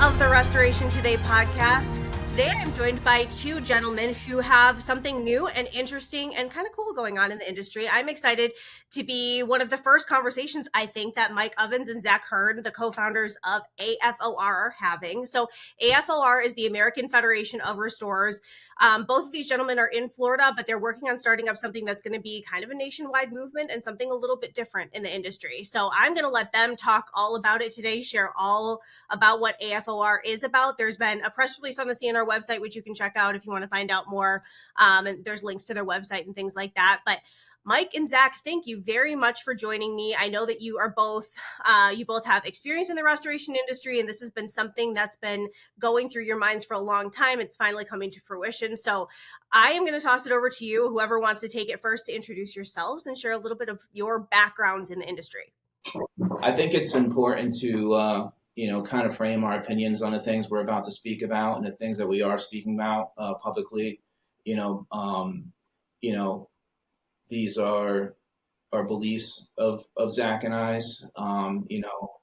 of the Restoration Today podcast. Today I'm joined by two gentlemen who have something new and interesting and kind of cool going on in the industry. I'm excited to be one of the first conversations, I think, that Mike Ovens and Zach Heern, the co-founders of AFOR, are having. So AFOR is the American Federation of Restorers. Both of these gentlemen are in Florida, but they're working on starting up something that's going to be kind of a nationwide movement and something a little bit different in the industry. So I'm going to let them talk all about it today, share all about what AFOR is about. There's been a press release on the CNR website, which you can check out if you want to find out more. And there's links to their website and things like that. But Mike and Zach, thank you very much for joining me. I know that you are both, you both have experience in the restoration industry, and this has been something that's been going through your minds for a long time. It's finally coming to fruition. So I am going to toss it over to you, whoever wants to take it first, to introduce yourselves and share a little bit of your backgrounds in the industry. I think it's important to, kind of frame our opinions on the things we're about to speak about and the things that we are speaking about publicly. These are our beliefs of Zach and I's.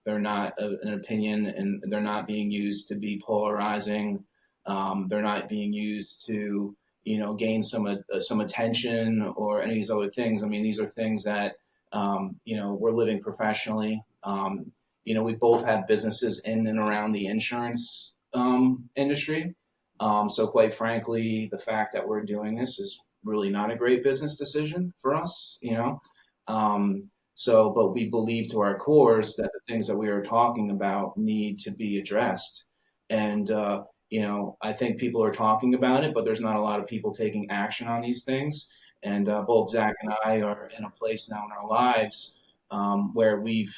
They're not an opinion, and they're not being used to be polarizing. They're not being used to, gain some attention or any of these other things. I mean, these are things that, we're living professionally. We both have businesses in and around the insurance industry. So quite frankly, the fact that we're doing this is really not a great business decision for us, but we believe to our cores that the things that we are talking about need to be addressed. And, I think people are talking about it, but there's not a lot of people taking action on these things. And both Zach and I are in a place now in our lives where we've,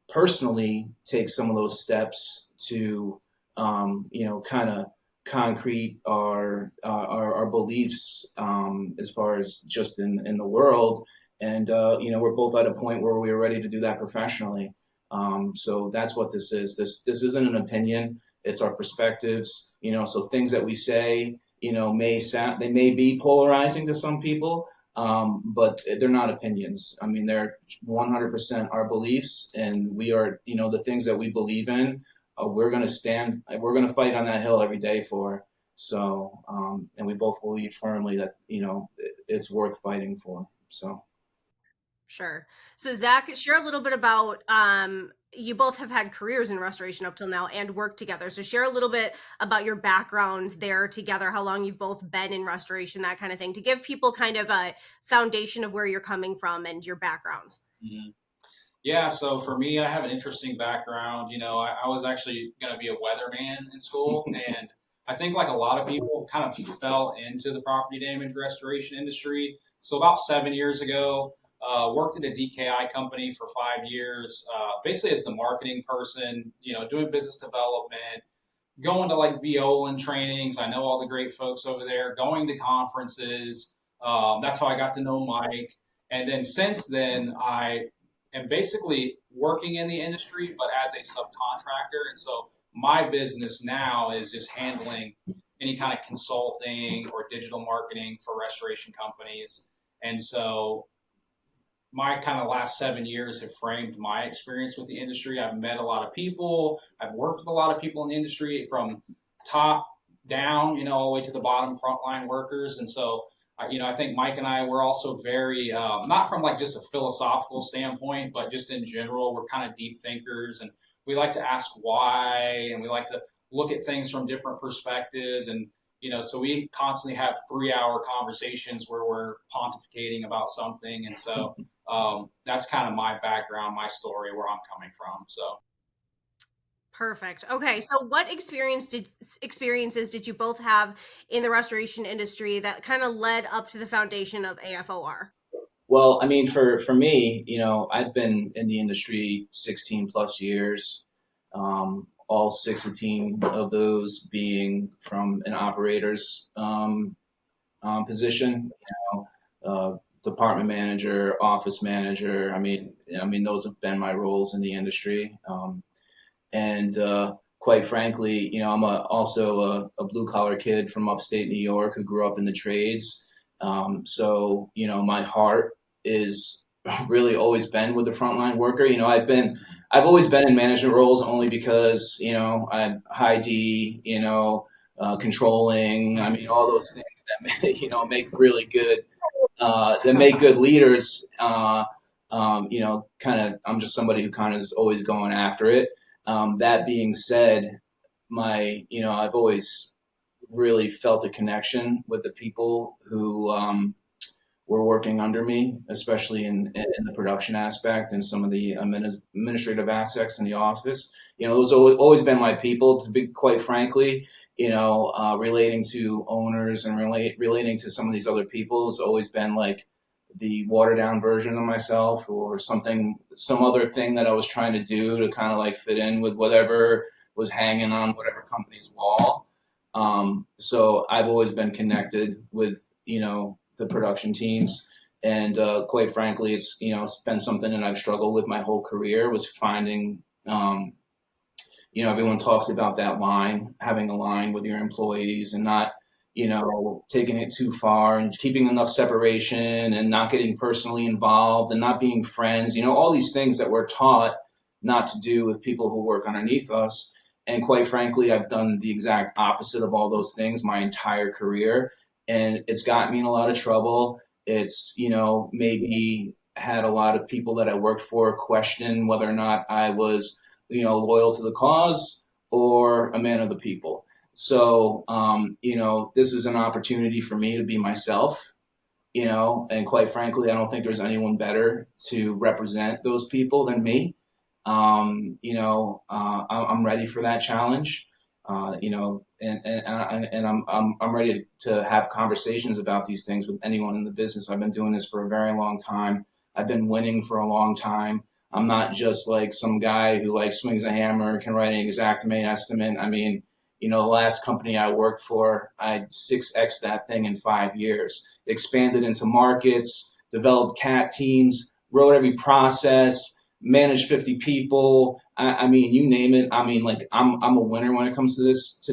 personally take some of those steps to, kind of concrete our beliefs as far as just in the world. And, we're both at a point where we're ready to do that professionally. So that's what this is. This isn't an opinion. It's our perspectives, so things that we say, they may be polarizing to some people, but they're not opinions. I mean, they're 100% our beliefs, and we are, the things that we believe in, we're going to fight on that hill every day for. So, and we both believe firmly that, it's worth fighting for. So. Sure. So Zach, share a little bit about, you both have had careers in restoration up till now and worked together. So share a little bit about your backgrounds there together, how long you've both been in restoration, that kind of thing, to give people kind of a foundation of where you're coming from and your backgrounds. Mm-hmm. Yeah, so for me, I have an interesting background. I was actually going to be a weatherman in school, and I think like a lot of people kind of fell into the property damage restoration industry. So about 7 years ago, worked at a DKI company for 5 years, basically as the marketing person, doing business development, going to like Violan trainings. I know all the great folks over there, going to conferences. That's how I got to know Mike. And then since then, I am basically working in the industry, but as a subcontractor. And so my business now is just handling any kind of consulting or digital marketing for restoration companies. And so my kind of last 7 years have framed my experience with the industry. I've met a lot of people. I've worked with a lot of people in the industry from top down, all the way to the bottom frontline workers. And so, I think Mike and I, we're also very, not from like just a philosophical standpoint, but just in general, we're kind of deep thinkers, and we like to ask why, and we like to look at things from different perspectives. And, so we constantly have 3-hour conversations where we're pontificating about something. And so that's kind of my background, my story, where I'm coming from. So. Perfect. Okay. So what experiences did you both have in the restoration industry that kind of led up to the foundation of AFOR? Well, I mean, for me, I've been in the industry 16 plus years, all 16 of those being from an operator's position, department manager, office manager. I mean, those have been my roles in the industry. And quite frankly, I'm also a blue collar kid from upstate New York who grew up in the trades. So, my heart is really always been with the frontline worker. I've always been in management roles only because, I'm high D, controlling. I mean, all those things that, make really good, that make good leaders. I'm just somebody who kind of is always going after it. That being said, I've always really felt a connection with the people who, were working under me, especially in the production aspect and some of the administrative aspects in the office. Those have always been my people, to be quite frankly. Relating to owners and relating to some of these other people has always been like the watered down version of myself, or some other thing that I was trying to do to kind of like fit in with whatever was hanging on whatever company's wall. So I've always been connected with, the production teams. And quite frankly, it's been something that I've struggled with my whole career, was finding, everyone talks about that line, having a line with your employees and not, taking it too far and keeping enough separation and not getting personally involved and not being friends, all these things that we're taught not to do with people who work underneath us. And quite frankly, I've done the exact opposite of all those things my entire career. And it's got me in a lot of trouble. It's, maybe had a lot of people that I worked for question whether or not I was, loyal to the cause or a man of the people. So, this is an opportunity for me to be myself, and quite frankly, I don't think there's anyone better to represent those people than me. I'm ready for that challenge. And I'm ready to have conversations about these things with anyone in the business. I've been doing this for a very long time. I've been winning for a long time. I'm not just like some guy who like swings a hammer, can write an exact main estimate. I mean, the last company I worked for, I 6x that thing in 5 years, expanded into markets, developed CAT teams, wrote every process, managed 50 people. I mean, you name it. I mean, like I'm a winner when it comes to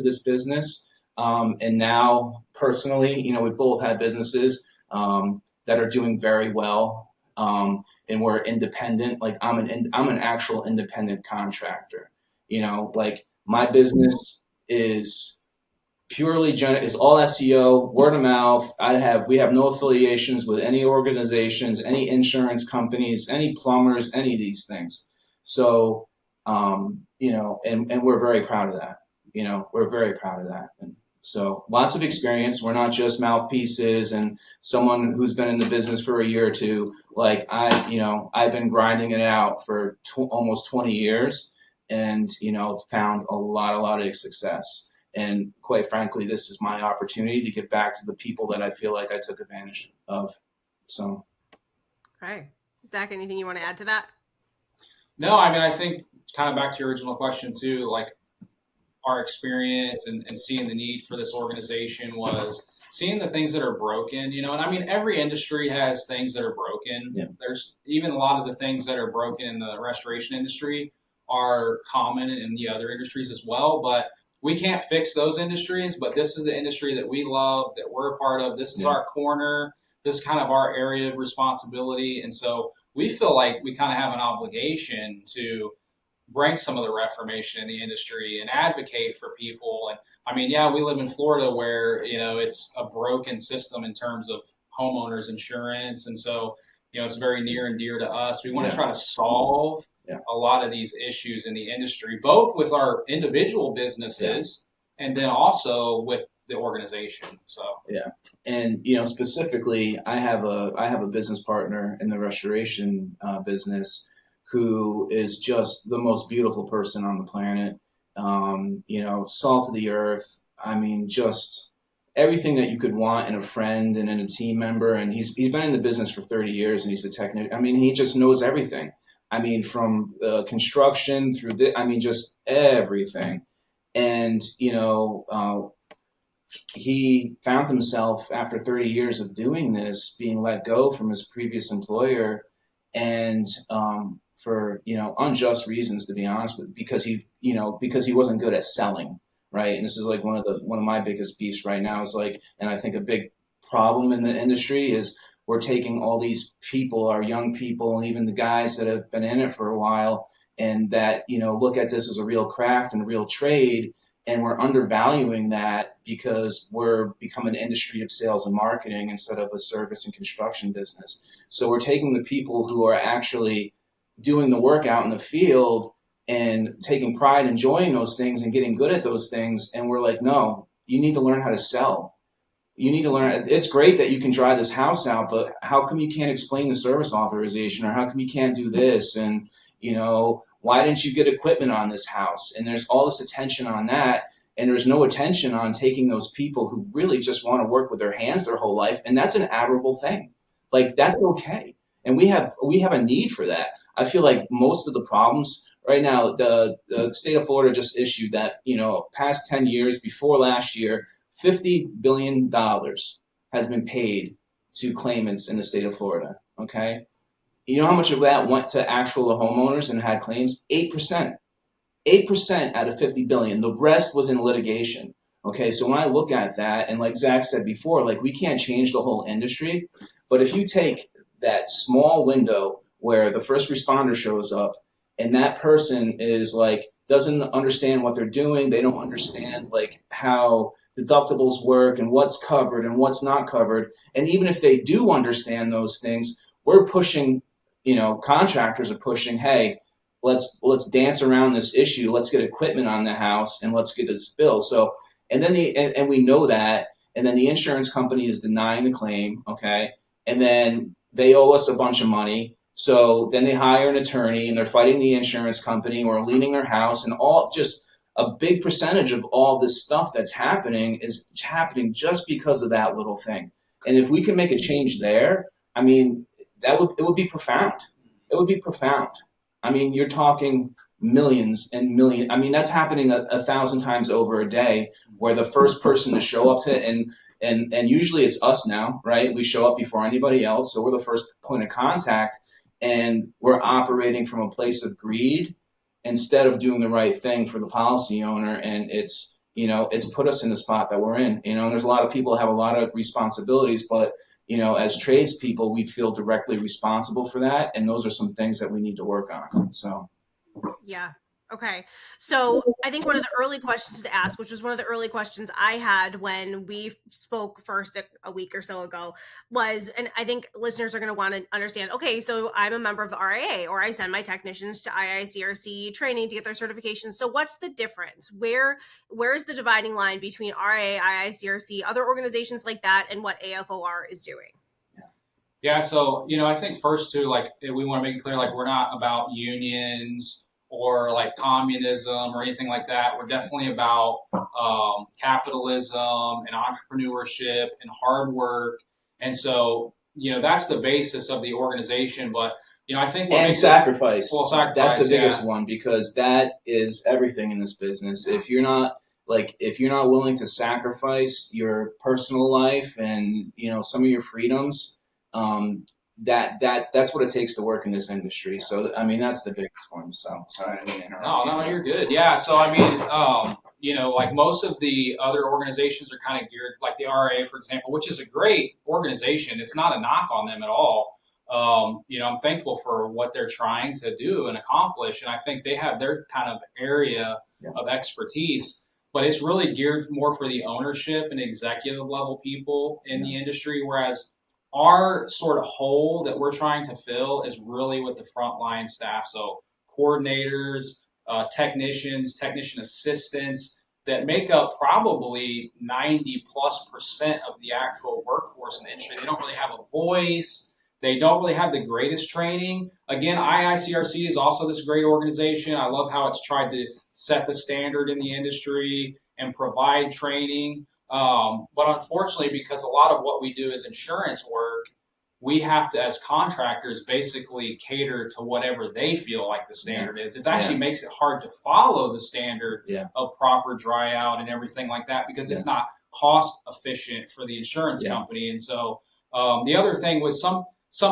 this business. And now personally, we both have businesses that are doing very well. And we're independent. Like I'm an actual independent contractor. Like my business is is all SEO, word of mouth. We have no affiliations with any organizations, any insurance companies, any plumbers, any of these things. So, and we're very proud of that. We're very proud of that. And so lots of experience. We're not just mouthpieces and someone who's been in the business for a year or two. Like I've been grinding it out for almost 20 years and, found a lot of success. And quite frankly, this is my opportunity to get back to the people that I feel like I took advantage of. So. Okay. Zach, anything you want to add to that? No, I mean, I think kind of back to your original question too, like our experience and seeing the need for this organization was seeing the things that are broken, and I mean, every industry has things that are broken. Yeah. There's even a lot of the things that are broken in the restoration industry are common in the other industries as well, but we can't fix those industries, but this is the industry that we love, that we're a part of. This is our corner. This is kind of our area of responsibility. And so we feel like we kind of have an obligation to bring some of the reformation in the industry and advocate for people. And I mean, yeah, we live in Florida where, it's a broken system in terms of homeowners insurance. And so, it's very near and dear to us. We want to try to solve a lot of these issues in the industry, both with our individual businesses and then also with the organization. So and specifically, I have a business partner in the restoration business who is just the most beautiful person on the planet. Salt of the earth. I mean, just everything that you could want in a friend and in a team member. And he's been in the business for 30 years, and he's a technician. I mean, he just knows everything. I mean, from construction through just everything. And, he found himself after 30 years of doing this, being let go from his previous employer and for, unjust reasons, to be honest with, because he wasn't good at selling. Right. And this is like one of my biggest beefs right now is like, and I think a big problem in the industry is we're taking all these people, our young people, and even the guys that have been in it for a while, and that, look at this as a real craft and a real trade, and we're undervaluing that because we're becoming an industry of sales and marketing instead of a service and construction business. So we're taking the people who are actually doing the work out in the field and taking pride, enjoying those things and getting good at those things. And we're like, no, you need to learn how to sell. You need to learn. It's great that you can dry this house out, but how come you can't explain the service authorization, or how come you can't do this? And, why didn't you get equipment on this house? And there's all this attention on that. And there's no attention on taking those people who really just want to work with their hands their whole life. And that's an admirable thing. Like, that's okay. And we have a need for that. I feel like most of the problems right now, the state of Florida just issued that, past 10 years before last year, $50 billion has been paid to claimants in the state of Florida. Okay. You know how much of that went to actual homeowners and had claims? 8%. 8% out of 50 billion. The rest was in litigation. Okay, so when I look at that, and like Zach said before, like, we can't change the whole industry, but if you take that small window where the first responder shows up and that person is like, doesn't understand what they're doing, they don't understand like how deductibles work and what's covered and what's not covered, and even if they do understand those things, we're pushing, contractors are pushing, hey, let's dance around this issue. Let's get equipment on the house and let's get this bill. So, and then and we know that, and then the insurance company is denying the claim. Okay. And then they owe us a bunch of money. So then they hire an attorney and they're fighting the insurance company or leaning their house, and all, just a big percentage of all this stuff that's happening is happening just because of that little thing. And if we can make a change there, I mean, it would be profound. It would be profound. I mean, you're talking millions and millions. I mean, that's happening a 1,000 times over a day, where the first person to show up to, and usually it's us now, right? We show up before anybody else. So we're the first point of contact, and we're operating from a place of greed instead of doing the right thing for the policy owner. And it's put us in the spot that we're in, and there's a lot of people have a lot of responsibilities, but as tradespeople, we feel directly responsible for that. And those are some things that we need to work on. So, yeah. Okay. So I think one of the early questions to ask, which was one of the early questions I had when we spoke first a week or so ago, was, and I think listeners are going to want to understand, okay, so I'm a member of the RIA, or I send my technicians to IICRC training to get their certification. So what's the difference? Where is the dividing line between RIA, IICRC, other organizations like that, and what AFOR is doing? Yeah. So, I think first too, like, we want to make it clear, like, we're not about unions or like communism or anything like that. We're definitely about capitalism and entrepreneurship and hard work. And so, that's the basis of the organization. But, I think sacrifice. Sacrifice. That's the biggest one, because that is everything in this business. If you're not willing to sacrifice your personal life and, some of your freedoms, that's what it takes to work in this industry. So, I mean, that's the biggest one. So, sorry, I didn't interrupt. No, you're good. Yeah. So, I mean, like most of the other organizations are kind of geared, like the RIA, for example, which is a great organization. It's not a knock on them at all. I'm thankful for what they're trying to do and accomplish. And I think they have their kind of area of expertise, but it's really geared more for the ownership and executive level people in the industry. Whereas our sort of hole that we're trying to fill is really with the frontline staff. So coordinators, technicians, technician assistants that make up probably 90+% of the actual workforce in the industry. They don't really have a voice. They don't really have the greatest training. Again, IICRC is also this great organization. I love how it's tried to set the standard in the industry and provide training. But unfortunately, because a lot of what we do is insurance work, we have to, as contractors, basically cater to whatever they feel like the standard is. It actually makes it hard to follow the standard of proper dry out and everything like that, because it's not cost efficient for the insurance company. And so the other thing was some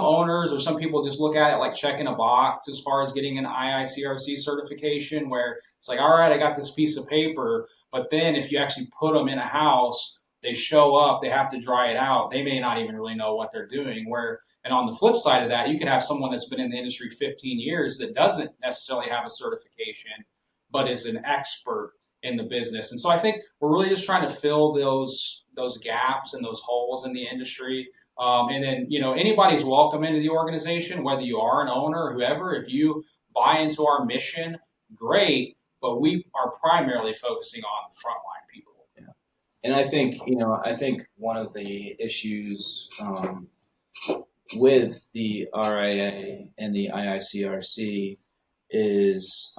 owners or some people just look at it like checking a box as far as getting an IICRC certification, where it's like, all right, I got this piece of paper. But then if you actually put them in a house They show up, they have to dry it out. They may not even really know what they're doing. And on the flip side of that, you could have someone that's been in the industry 15 years that doesn't necessarily have a certification, but is an expert in the business. And so I think we're really just trying to fill those gaps and those holes in the industry. And then, anybody's welcome into the organization, whether you are an owner or whoever. If you buy into our mission, great. But we are primarily focusing on the frontline people. Yeah. And I think one of the issues with the RIA and the IICRC is,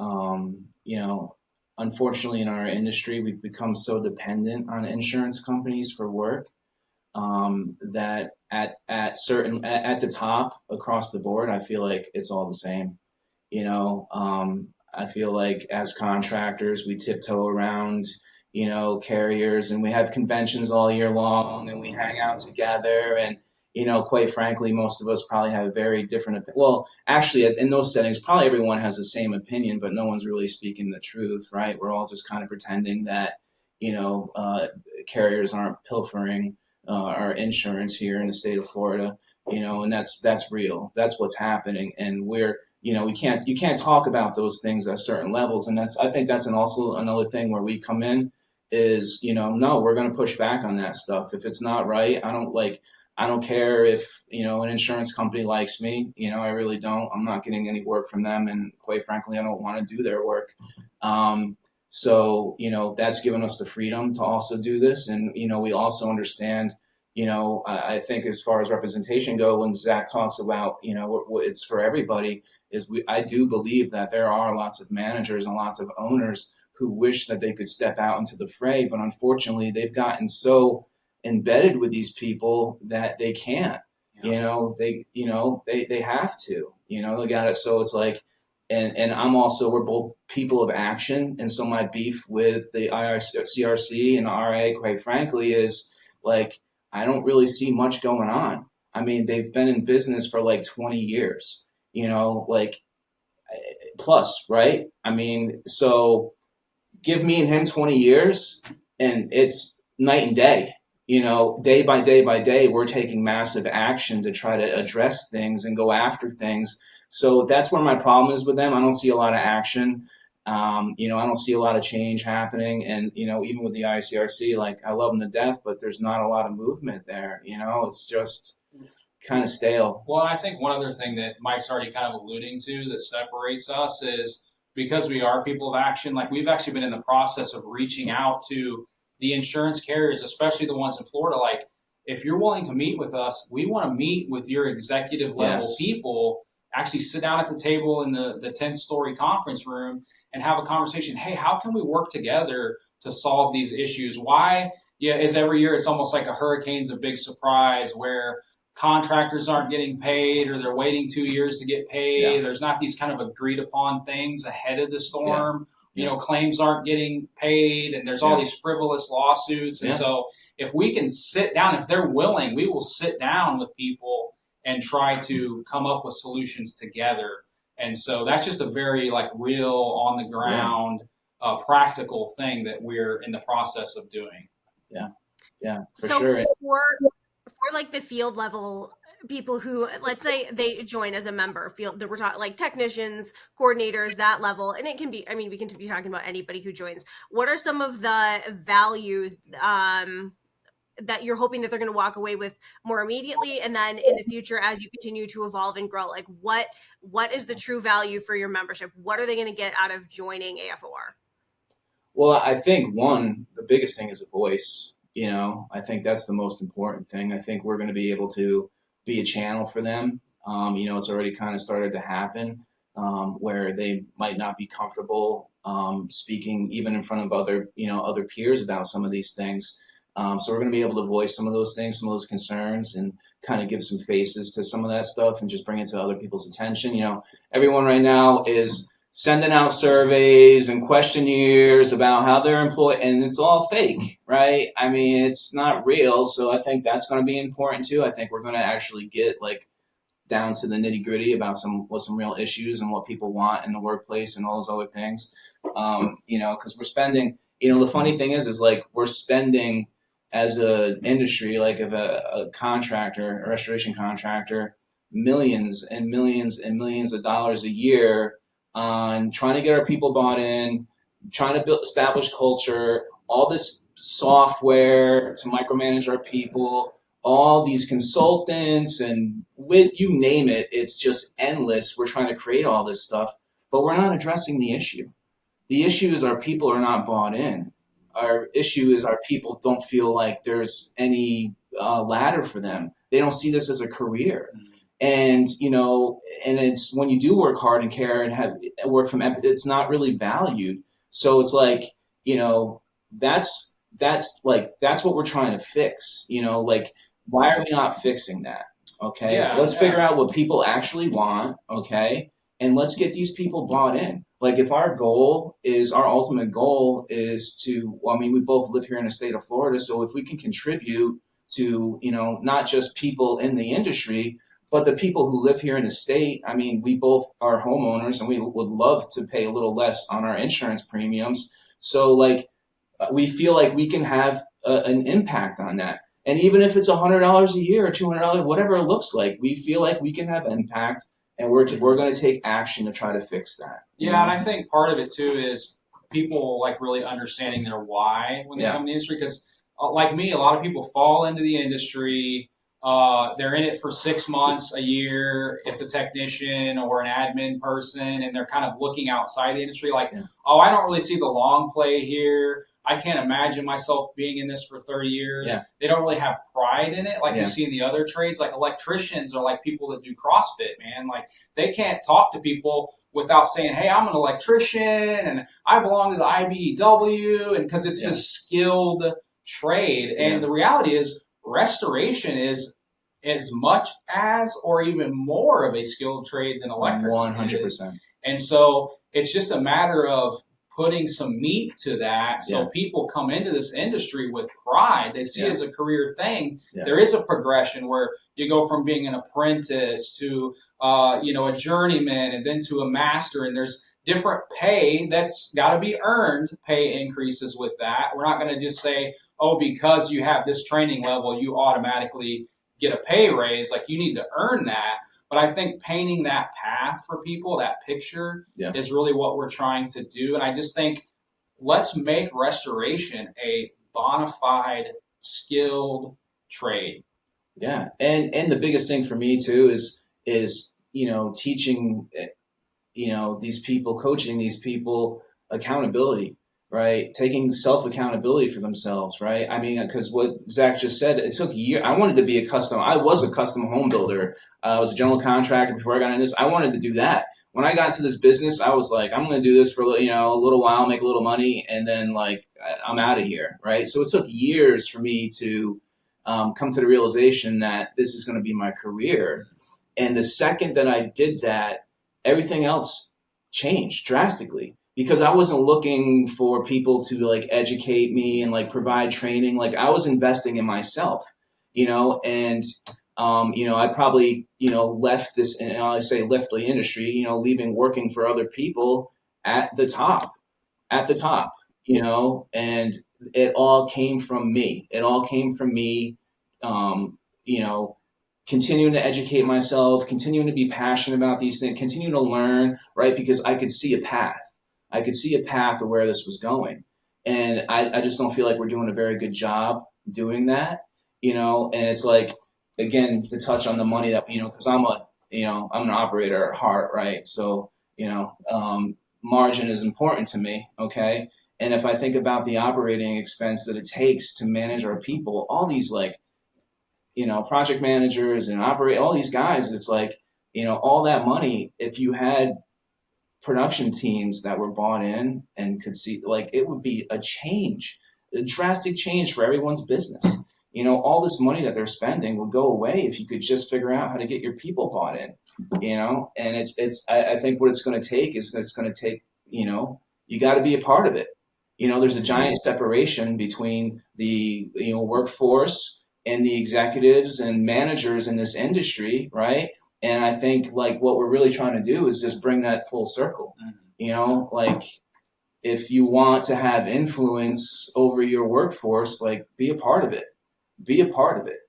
unfortunately in our industry, we've become so dependent on insurance companies for work that at the top across the board, I feel like it's all the same. I feel like as contractors, we tiptoe around, carriers, and we have conventions all year long, and we hang out together. And, quite frankly, most of us probably have very different, well, actually, in those settings, probably everyone has the same opinion, but no one's really speaking the truth, right? We're all just kind of pretending that, carriers aren't pilfering our insurance here in the state of Florida, and that's real. That's what's happening. And you can't talk about those things at certain levels. And I think that's also another thing where we come in is, no, we're going to push back on that stuff. If it's not right, I don't care if, an insurance company likes me, I really don't. I'm not getting any work from them. And quite frankly, I don't want to do their work. So, that's given us the freedom to also do this. And, we also understand, I think as far as representation go, when Zach talks about, it's for everybody, I do believe that there are lots of managers and lots of owners who wish that they could step out into the fray, but unfortunately they've gotten so embedded with these people that they can't. They have to, they got it. So it's like, and we're both people of action. And so my beef with the IICRC and the RA, quite frankly, is like, I don't really see much going on. I mean, they've been in business for like 20 years, plus, right? I mean, so give me and him 20 years and it's night and day. Day by day by day, we're taking massive action to try to address things and go after things. So that's where my problem is with them. I don't see a lot of action. I don't see a lot of change happening. And, even with the ICRC, like I love them to death, but there's not a lot of movement there. It's just kind of stale. Well, I think one other thing that Mike's already kind of alluding to that separates us is because we are people of action, like we've actually been in the process of reaching out to the insurance carriers, especially the ones in Florida. Like, if you're willing to meet with us, we want to meet with your executive level people, actually sit down at the table in the 10-story conference room and have a conversation. Hey, how can we work together to solve these issues? Why? Yeah, is every year it's almost like a hurricane's a big surprise where contractors aren't getting paid or they're waiting 2 years to get paid. Yeah. There's not these kind of agreed upon things ahead of the storm. Yeah. Claims aren't getting paid and there's all these frivolous lawsuits. And so if we can sit down, if they're willing, we will sit down with people and try to come up with solutions together. And so that's just a very real on the ground, practical thing that we're in the process of doing. Yeah, for sure. For like the field level people who, let's say they join as a member field, that we're talking like technicians, coordinators, that level, and it can be, we can be talking about anybody who joins. What are some of the values that you're hoping that they're going to walk away with more immediately, and then in the future as you continue to evolve and grow, like what is the true value for your membership? What are they going to get out of joining AFOR? Well, I think the biggest thing is a voice. I think that's the most important thing. I think we're going to be able to be a channel for them. It's already kind of started to happen where they might not be comfortable speaking even in front of other peers about some of these things. So we're going to be able to voice some of those things, some of those concerns, and kind of give some faces to some of that stuff and just bring it to other people's attention. Everyone right now is sending out surveys and questionnaires about how they're employed, and it's all fake, right? It's not real. So I think that's going to be important too. I think we're going to actually get down to the nitty gritty about some real issues and what people want in the workplace and all those other things. Because we're spending, the funny thing is we're spending as a industry, like if a contractor, a restoration contractor, millions and millions and millions of dollars a year on trying to get our people bought in, trying to establish culture, all this software to micromanage our people, all these consultants, and with you name it, it's just endless. We're trying to create all this stuff, but we're not addressing the issue. The issue is our people are not bought in. Our issue is our people don't feel like there's any ladder for them. They don't see this as a career. And, and it's when you do work hard and care and have work from, it's not really valued. So it's like, that's what we're trying to fix, like, why are we not fixing that? Okay. Yeah, let's figure out what people actually want. Okay. And let's get these people bought in. Like if our ultimate goal is to, we both live here in the state of Florida. So if we can contribute to, not just people in the industry, but the people who live here in the state, we both are homeowners and we would love to pay a little less on our insurance premiums. So like, we feel like we can have an impact on that. And even if it's $100 a year or $200, whatever it looks like, we feel like we can have impact. And we're going to take action to try to fix that. Yeah, and I think part of it too is people like really understanding their why when they come in the industry. Because like me, a lot of people fall into the industry. They're in it for 6 months, a year. It's a technician or an admin person, and they're kind of looking outside the industry like, oh, I don't really see the long play here. I can't imagine myself being in this for 30 years. Yeah. They don't really have pride in it like you see in the other trades. Like electricians are like people that do CrossFit, man. Like they can't talk to people without saying, hey, I'm an electrician and I belong to the IBEW, and because it's a skilled trade. And the reality is restoration is as much as or even more of a skilled trade than electric. 100%. And so it's just a matter of putting some meat to that so people come into this industry with pride. They see it as a career thing. There is a progression where you go from being an apprentice to a journeyman and then to a master, and there's different pay that's got to be earned, pay increases with that. We're not going to just say, oh, because you have this training level, you automatically get a pay raise. Like you need to earn that. But I think painting that path for people, that picture, is really what we're trying to do. And I just think let's make restoration a bona fide, skilled trade. Yeah, and the biggest thing for me too is teaching these people, coaching these people accountability, right? Taking self-accountability for themselves, right? Because what Zach just said, it took a year. I wanted to be I was a custom home builder. I was a general contractor before I got into this. I wanted to do that. When I got into this business, I was like, I'm going to do this for a little while, make a little money, and then like I'm out of here, right? So it took years for me to come to the realization that this is going to be my career. And the second that I did that, everything else changed drastically. Because I wasn't looking for people to like educate me and like provide training. Like I was investing in myself, and I probably, left this, and I say left the industry, leaving working for other people at the top, and it all came from me. It all came from me, continuing to educate myself, continuing to be passionate about these things, continuing to learn, right? Because I could see a path. I could see a path of where this was going. And I just don't feel like we're doing a very good job doing that, and it's like, again, to touch on the money that, because I'm an operator at heart, right? So, margin is important to me. Okay. And if I think about the operating expense that it takes to manage our people, all these like, project managers and all these guys, it's like, all that money, if you had production teams that were bought in and could see, like, it would be a drastic change for everyone's business. All this money that they're spending would go away if you could just figure out how to get your people bought in, and I think what it's going to take is you got to be a part of it. There's a giant separation between the, workforce and the executives and managers in this industry, right? And I think like what we're really trying to do is just bring that full circle, like if you want to have influence over your workforce, like be a part of it. Be a part of it.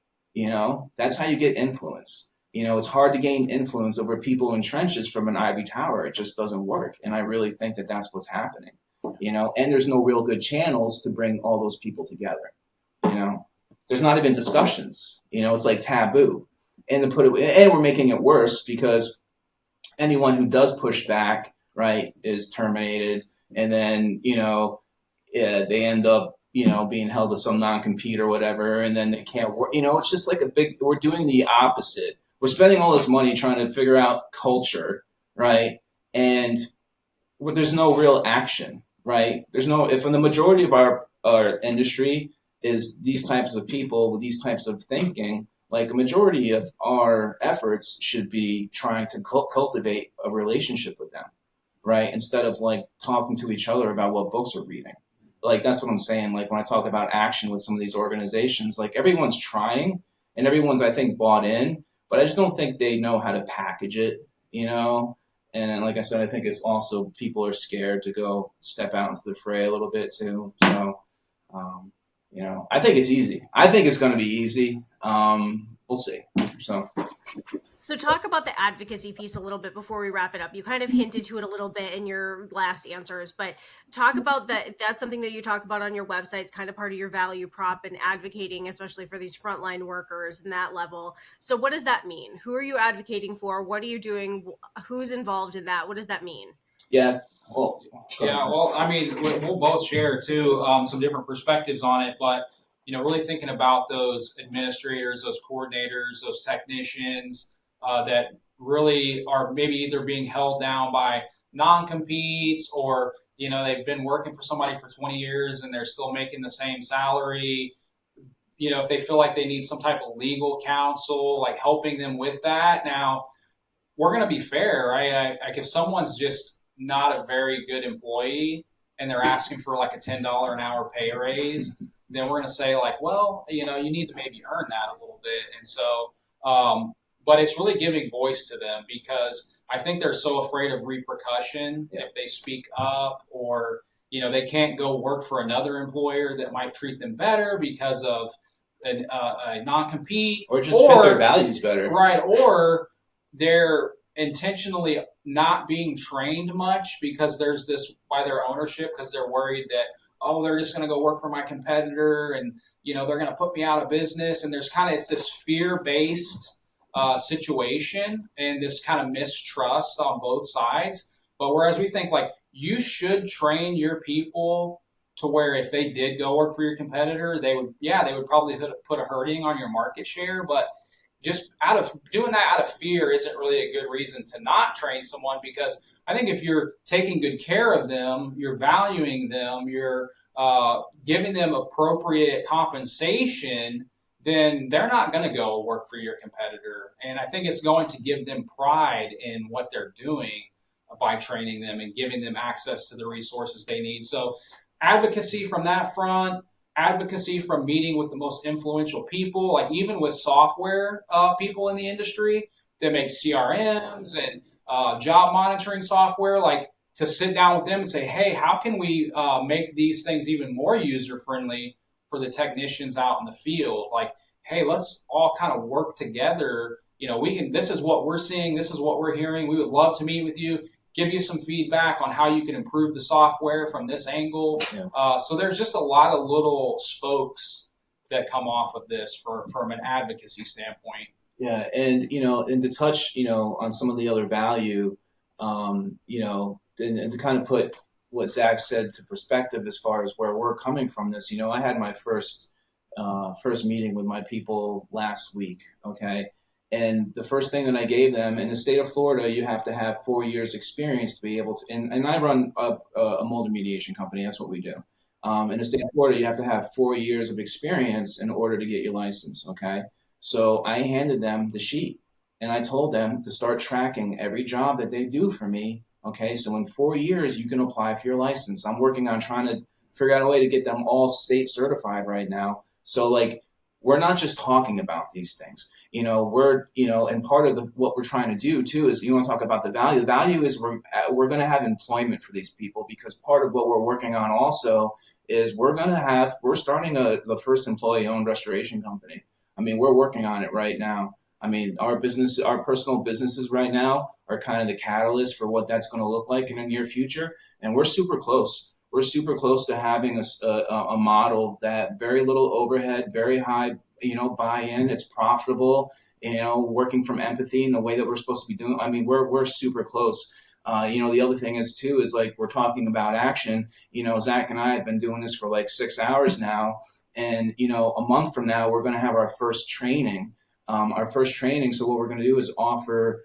That's how you get influence. It's hard to gain influence over people in trenches from an ivory tower. It just doesn't work. And I really think that that's what's happening. And there's no real good channels to bring all those people together. There's not even discussions. It's like taboo. And we're making it worse because anyone who does push back, right, is terminated, and then they end up being held to some non-compete or whatever, and then they can't work. It's just like we're doing the opposite. We're spending all this money trying to figure out culture, right, and there's no real action, right? If the majority of our industry is these types of people with these types of thinking, like a majority of our efforts should be trying to cultivate a relationship with them, right? Instead of like talking to each other about what books we're reading. Like, that's what I'm saying. Like, when I talk about action with some of these organizations, like everyone's trying and everyone's, I think, bought in, but I just don't think they know how to package it, And like I said, I think it's also people are scared to go step out into the fray a little bit too. So, I think it's easy. I think it's going to be easy. We'll see. So talk about the advocacy piece a little bit before we wrap it up. You kind of hinted to it a little bit in your last answers, but talk about that. That's something that you talk about on your website. It's kind of part of your value prop and advocating, especially for these frontline workers and that level. So what does that mean? Who are you advocating for? What are you doing? Who's involved in that? What does that mean? Yes. Well, I mean, we'll both share too some different perspectives on it, but really thinking about those administrators, those coordinators, those technicians that really are maybe either being held down by non-competes, or they've been working for somebody for 20 years and they're still making the same salary. If they feel like they need some type of legal counsel, like helping them with that. Now, we're going to be fair, right? Like, if someone's just not a very good employee and they're asking for like a $10 an hour pay raise, then we're going to say like, well, you need to maybe earn that a little bit. And so, but it's really giving voice to them, because I think they're so afraid of repercussion if they speak up, or, they can't go work for another employer that might treat them better because of a non-compete, or just fit their values better. Right. Or they're intentionally not being trained much because there's this by their ownership, because they're worried that, oh, they're just going to go work for my competitor and, they're going to put me out of business. And there's it's this fear-based situation and this kind of mistrust on both sides. But whereas we think like you should train your people to where if they did go work for your competitor, they would probably put a hurting on your market share. But just doing that out of fear isn't really a good reason to not train someone, because I think if you're taking good care of them, you're valuing them, you're giving them appropriate compensation, then they're not going to go work for your competitor. And I think it's going to give them pride in what they're doing by training them and giving them access to the resources they need. So advocacy from that front, advocacy from meeting with the most influential people, like even with software people in the industry that make CRMs and job monitoring software, like to sit down with them and say, hey, how can we make these things even more user-friendly for the technicians out in the field? Like, hey, let's all kind of work together. This is what we're seeing. This is what we're hearing. We would love to meet with you, give you some feedback on how you can improve the software from this angle. Yeah. So there's just a lot of little spokes that come off of this from an advocacy standpoint. Yeah, and and to touch on some of the other value, and to kind of put what Zach said to perspective as far as where we're coming from this. I had my first meeting with my people last week. Okay. And the first thing that I gave them, in the state of Florida, you have to have 4 years experience to be able to, and I run a mold remediation company. That's what we do. In the state of Florida, you have to have 4 years of experience in order to get your license. Okay. So I handed them the sheet and I told them to start tracking every job that they do for me. Okay. So in 4 years, you can apply for your license. I'm working on trying to figure out a way to get them all state certified right now. So like, we're not just talking about these things. And part of what we're trying to do too is, you want to talk about the value. The value is we're going to have employment for these people, because part of what we're working on also is we're starting the first employee-owned restoration company. I mean, we're working on it right now. I mean, our personal businesses right now are kind of the catalyst for what that's going to look like in the near future. And we're super close. We're super close to having a model that very little overhead, very high, buy-in. It's profitable, working from empathy in the way that we're supposed to be doing. I mean, we're super close. The other thing is like, we're talking about action. Zach and I have been doing this for like 6 hours now. And, a month from now, we're going to have our first training. So what we're going to do is offer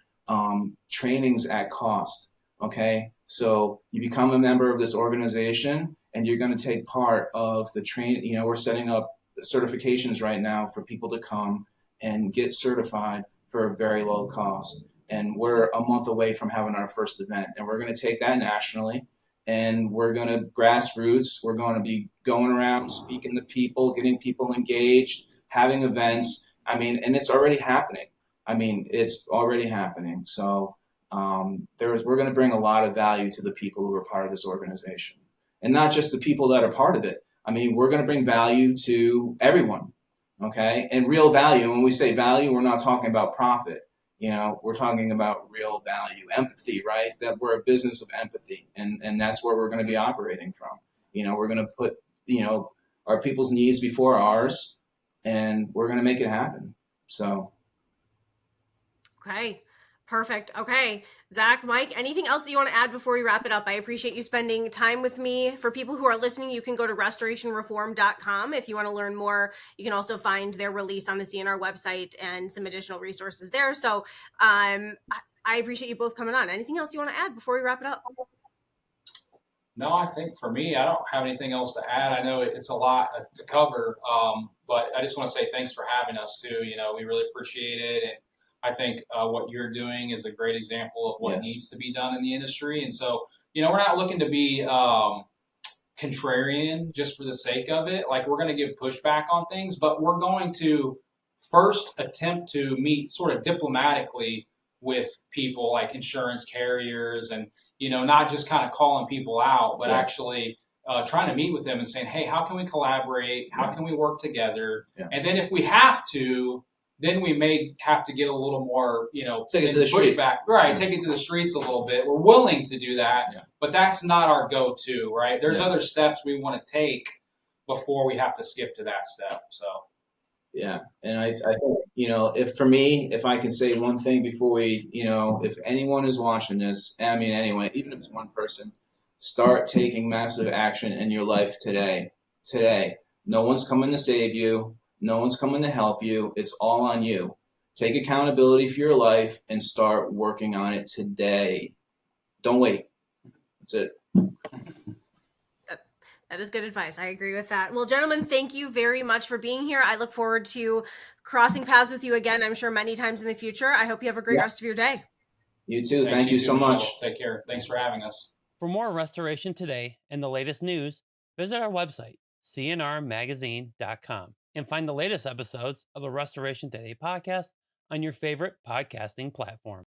trainings at cost. Okay. So you become a member of this organization and you're going to take part of the training. We're setting up certifications right now for people to come and get certified for a very low cost. And we're a month away from having our first event, and we're going to take that nationally, and we're going to grassroots. We're going to be going around speaking to people, getting people engaged, having events. I mean, and it's already happening. So we're going to bring a lot of value to the people who are part of this organization, and not just the people that are part of it. I mean, we're going to bring value to everyone. Okay. And real value. When we say value, we're not talking about profit. We're talking about real value, empathy, right? That we're a business of empathy, and that's where we're going to be operating from. We're going to put, our people's needs before ours, and we're going to make it happen. So. Okay. Perfect. Okay. Zach, Mike, anything else that you want to add before we wrap it up? I appreciate you spending time with me. For people who are listening, you can go to restorationreform.com if you want to learn more. You can also find their release on the CNR website and some additional resources there. So I appreciate you both coming on. Anything else you want to add before we wrap it up? No, I think for me, I don't have anything else to add. I know it's a lot to cover, but I just want to say thanks for having us too. We really appreciate it. And I think what you're doing is a great example of what needs to be done in the industry. And so, we're not looking to be contrarian just for the sake of it. Like, we're going to give pushback on things, but we're going to first attempt to meet sort of diplomatically with people like insurance carriers, and not just kind of calling people out, but actually trying to meet with them and saying, hey, how can we collaborate? How can we work together? And then if we have to, then we may have to get a little more, take it to the pushback. Right, take it to the streets a little bit. We're willing to do that, but that's not our go-to, right? There's other steps we want to take before we have to skip to that step. So. Yeah, and I think, if I can say one thing before we, if anyone is watching this, anyway, even if it's one person, start taking massive action in your life today. Today. No one's coming to save you. No one's coming to help you. It's all on you. Take accountability for your life and start working on it today. Don't wait. That's it. That is good advice. I agree with that. Well, gentlemen, thank you very much for being here. I look forward to crossing paths with you again, I'm sure many times in the future. I hope you have a great rest of your day. You too. Thank you so much. Take care. Thanks for having us. For more Restoration Today and the latest news, visit our website, cnrmagazine.com, and find the latest episodes of the Restoration Today podcast on your favorite podcasting platform.